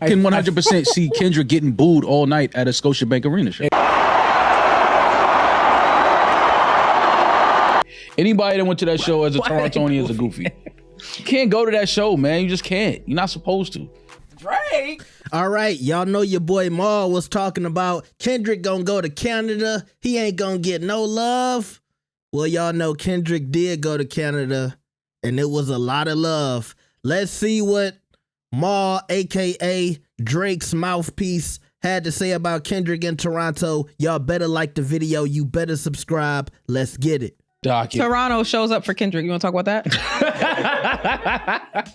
can 100% see Kendrick getting booed all night at a Scotiabank Arena show. Anybody that went to that show as a Torontonian is a goofy. You can't go to that show, man. You just can't. You're not supposed to. Drake. All right, y'all know your boy Maul was talking about Kendrick gonna go to Canada. He ain't gonna get no love. Well, y'all know Kendrick did go to Canada, and it was a lot of love. Let's see what Maul, a.k.a. Drake's mouthpiece, had to say about Kendrick in Toronto. Y'all better like the video. You better subscribe. Let's get it. Toronto shows up for Kendrick. You want to talk about that?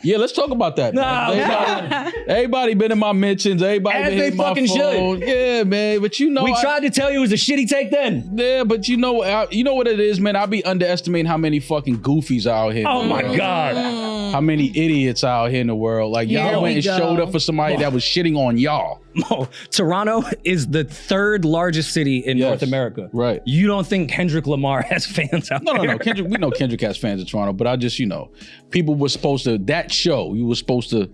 Yeah, let's talk about that. No. Everybody been in my mentions. Everybody As been they hitting my fucking phone. should. Yeah, man. But you know, We tried to tell you it was a shitty take then. Yeah, but you know what it is, man. I be underestimating how many fucking goofies out here. Oh my God. How many idiots out here in the world. Like, y'all went and showed up for somebody that was shitting on y'all. Mo, Toronto is the third largest city in North America. Right. You don't think Kendrick Lamar has fans out there? No. Kendrick, we know Kendrick has fans in Toronto, but I just, people were supposed to, that show, you were supposed to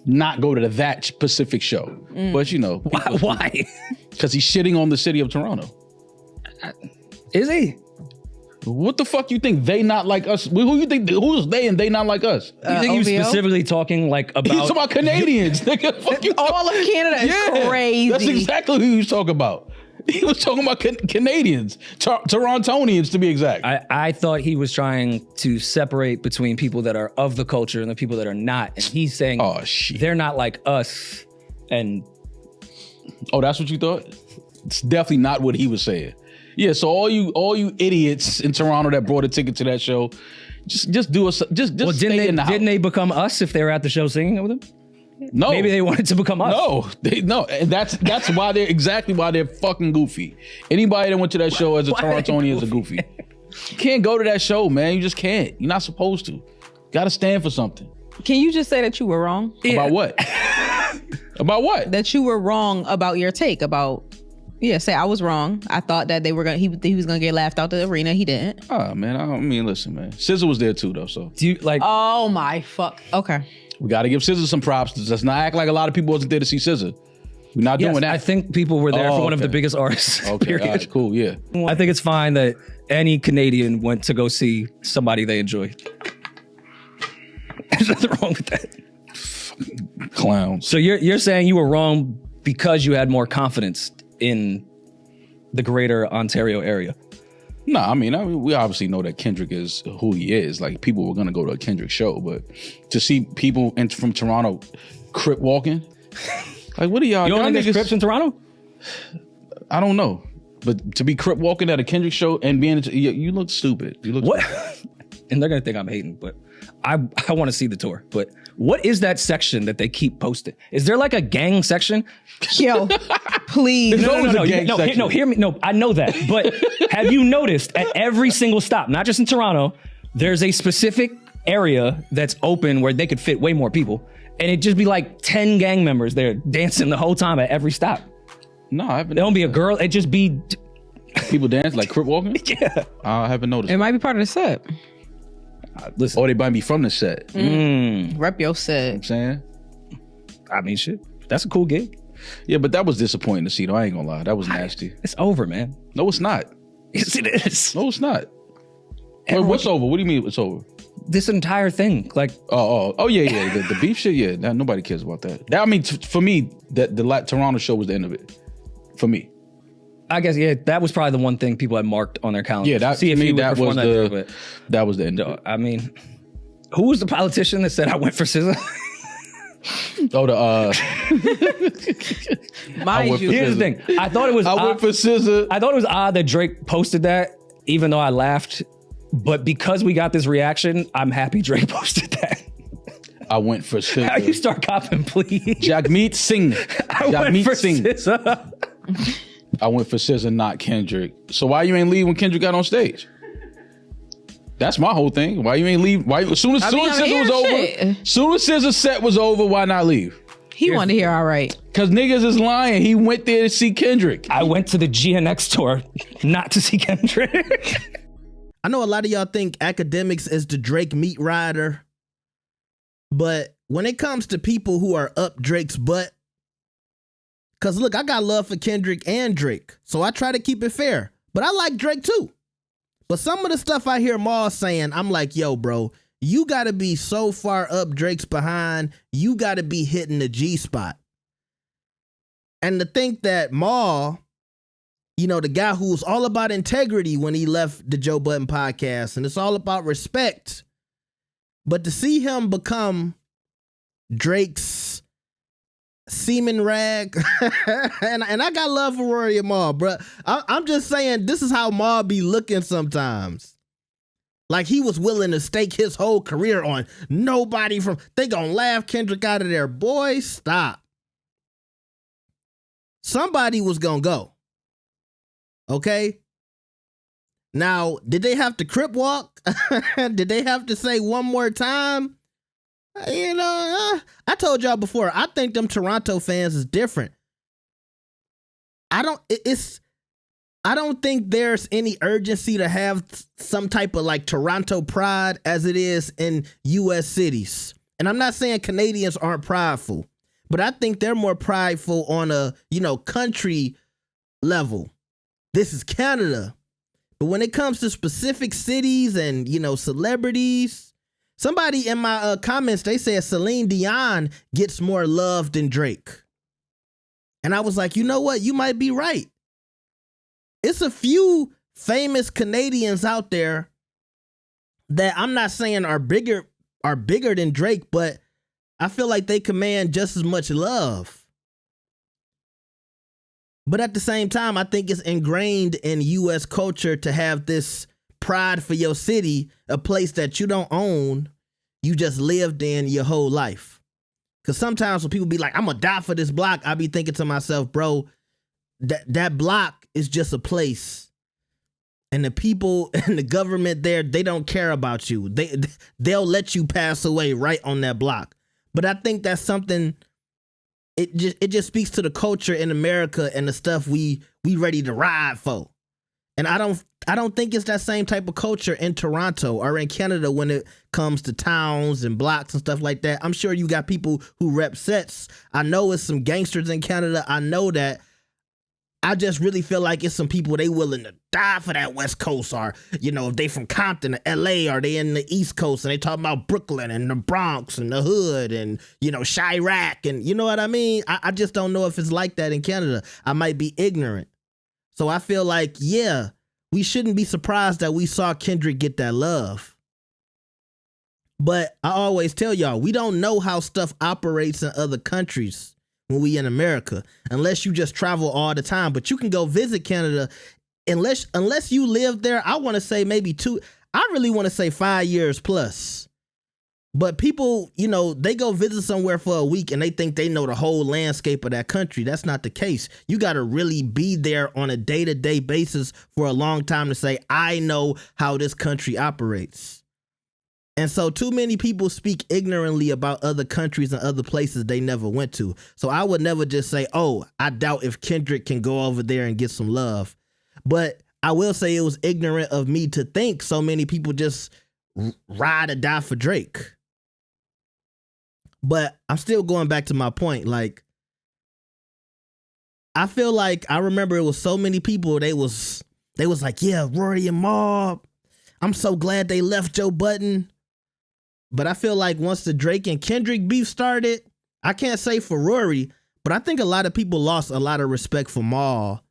not go to that specific show. But, Why? Because he's shitting on the city of Toronto. Is he? What the fuck you think? They not like us? Who you think? Who's they and they not like us? You think he was OVO? specifically talking like about? He's talking about Canadians. Nigga, fuck you. All of Canada is crazy. That's exactly who he was talking about. He was talking about Canadians, Torontonians to be exact. I thought he was trying to separate between people that are of the culture and the people that are not. And he's saying, oh shit, they're not like us. And that's what you thought? It's definitely not what he was saying. Yeah, so all you idiots in Toronto that brought a ticket to that show, just do us just well, stay in the house. Didn't they become us if they were at the show singing with him? No, maybe they wanted to become us. No, and that's why they're fucking goofy. Anybody that went to that show as a Torontonian is a goofy. You can't go to that show, man. You just can't. You're not supposed to. Got to stand for something. Can you just say that you were wrong? About what? About what? That you were wrong about your take about. Yeah, say I was wrong. I thought that he was gonna get laughed out the arena. He didn't. Oh man, listen, man. SZA was there too, though. So do you like? Oh my fuck. Okay. We got to give SZA some props. Let's not act like a lot of people wasn't there to see SZA. We're not doing that. I think people were there for one of the biggest artists. Okay, period. all right, cool, yeah. I think it's fine that any Canadian went to go see somebody they enjoy. There's nothing wrong with that. Clowns. So you're saying you were wrong because you had more confidence in the greater Ontario area? No, I mean, we obviously know that Kendrick is who he is. Like, people were gonna go to a Kendrick show, but to see people from Toronto crip walking, like, what are y'all? You don't think niggas, there's Crips in Toronto? I don't know, but to be crip walking at a Kendrick show and being, you look stupid. You look what? Stupid. And they're gonna think I'm hating, but I want to see the tour. But what is that section that they keep posting? Is there like a gang section? Yo, please. No, hear me. No, I know that. But have you noticed at every single stop, not just in Toronto, there's a specific area that's open where they could fit way more people. And it'd just be like 10 gang members there dancing the whole time at every stop. No, I haven't. It don't be a girl. It just be people dance like crip walking. Yeah, I haven't noticed. It might be part of the set. Listen, or they might be from the set. Rep your set. You know what I'm saying? I mean, shit. That's a cool gig. Yeah, but that was disappointing to see, though. I ain't gonna lie. That was nasty. It's over, man. No, it's not. Yes, it is. No, it's not. Wait, what's over? What do you mean it's over? This entire thing, like... Oh, yeah. The beef shit, yeah. Nobody cares about that. I mean, for me, the Toronto show was the end of it. For me. I guess, yeah, that was probably the one thing people had marked on their calendar. Yeah, that was the end of it. I mean, who was the politician that said I went for SZA? Mind you, here's the thing. I thought it was I went for SZA. I thought it was odd that Drake posted that, even though I laughed. But because we got this reaction, I'm happy Drake posted that. I went for SZA. How you start copping, please? Jagmeet Singh. Jagmeet Singh. I went for SZA, not Kendrick. So why you ain't leave when Kendrick got on stage? That's my whole thing. Why you ain't leave? Why as soon as SZA was over, soon as SZA's set was over, why not leave? He wanted to hear all right. Cause niggas is lying. He went there to see Kendrick. I went to the GNX tour not to see Kendrick. I know a lot of y'all think Academics is the Drake meat rider, but when it comes to people who are up Drake's butt Cause look, I got love for Kendrick and Drake, so I try to keep it fair. But I like Drake too. But some of the stuff I hear Maul saying, I'm like, yo, bro, you gotta be so far up Drake's behind, you gotta be hitting the G spot. And to think that Maul, you know, the guy who was all about integrity when he left the Joe Budden podcast, and it's all about respect. But to see him become Drake's semen rag, and I got love for Rory and Maul, bro. I'm just saying, this is how Maul be looking sometimes. Like he was willing to stake his whole career on nobody from, they gonna laugh Kendrick out of there. Boy, stop. Somebody was gonna go. Okay? Now, did they have to crip walk? Did they have to say one more time? You know, I told y'all before, I think them Toronto fans is different. I don't think there's any urgency to have some type of like Toronto pride as it is in US cities. And I'm not saying Canadians aren't prideful, but I think they're more prideful on a, you know, country level. This is Canada. But when it comes to specific cities and, you know, celebrities, somebody in my comments, they said Celine Dion gets more love than Drake. And I was like, you know what? You might be right. It's a few famous Canadians out there that I'm not saying are bigger than Drake, but I feel like they command just as much love. But at the same time, I think it's ingrained in US culture to have this pride for your city, a place that you don't own, you just lived in your whole life. Because sometimes when people be like, I'm gonna die for this block, I be thinking to myself, bro, that block is just a place. And the people and the government there, they don't care about you. They'll let you pass away right on that block. But I think that's something, it just speaks to the culture in America and the stuff we ready to ride for. And I don't think it's that same type of culture in Toronto or in Canada when it comes to towns and blocks and stuff like that. I'm sure you got people who rep sets. I know it's some gangsters in Canada. I know that. I just really feel like it's some people, they willing to die for that West Coast, or, you know, if they from Compton or LA, or they in the East Coast and they talking about Brooklyn and the Bronx and the hood and, you know, Chirac, and you know what I mean? I just don't know if it's like that in Canada. I might be ignorant. So I feel like, yeah, we shouldn't be surprised that we saw Kendrick get that love. But I always tell y'all, we don't know how stuff operates in other countries when we in America, unless you just travel all the time. But you can go visit Canada, unless you live there. I want to say maybe I really want to say 5 years plus. But people, you know, they go visit somewhere for a week and they think they know the whole landscape of that country. That's not the case. You got to really be there on a day-to-day basis for a long time to say, I know how this country operates. And so too many people speak ignorantly about other countries and other places they never went to. So I would never just say, oh, I doubt if Kendrick can go over there and get some love. But I will say it was ignorant of me to think so many people just ride or die for Drake. But I'm still going back to my point. Like, I feel like I remember it was so many people, they was like, yeah, Rory and Maul, I'm so glad they left Joe Budden. But I feel like once the Drake and Kendrick beef started, I can't say for Rory, but I think a lot of people lost a lot of respect for Maul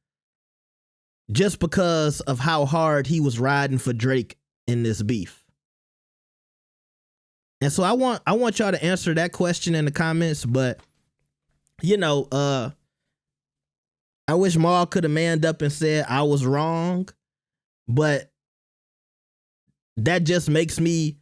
just because of how hard he was riding for Drake in this beef. And so I want y'all to answer that question in the comments, but you know, I wish Maul could have manned up and said I was wrong, but that just makes me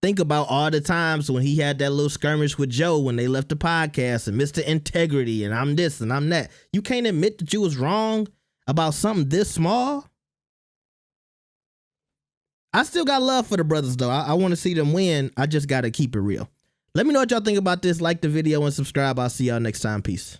think about all the times when he had that little skirmish with Joe when they left the podcast and Mr. Integrity and I'm this and I'm that. You can't admit that you was wrong about something this small. I still got love for the brothers though. I want to see them win. I just got to keep it real. Let me know what y'all think about this. Like the video and subscribe. I'll see y'all next time. Peace.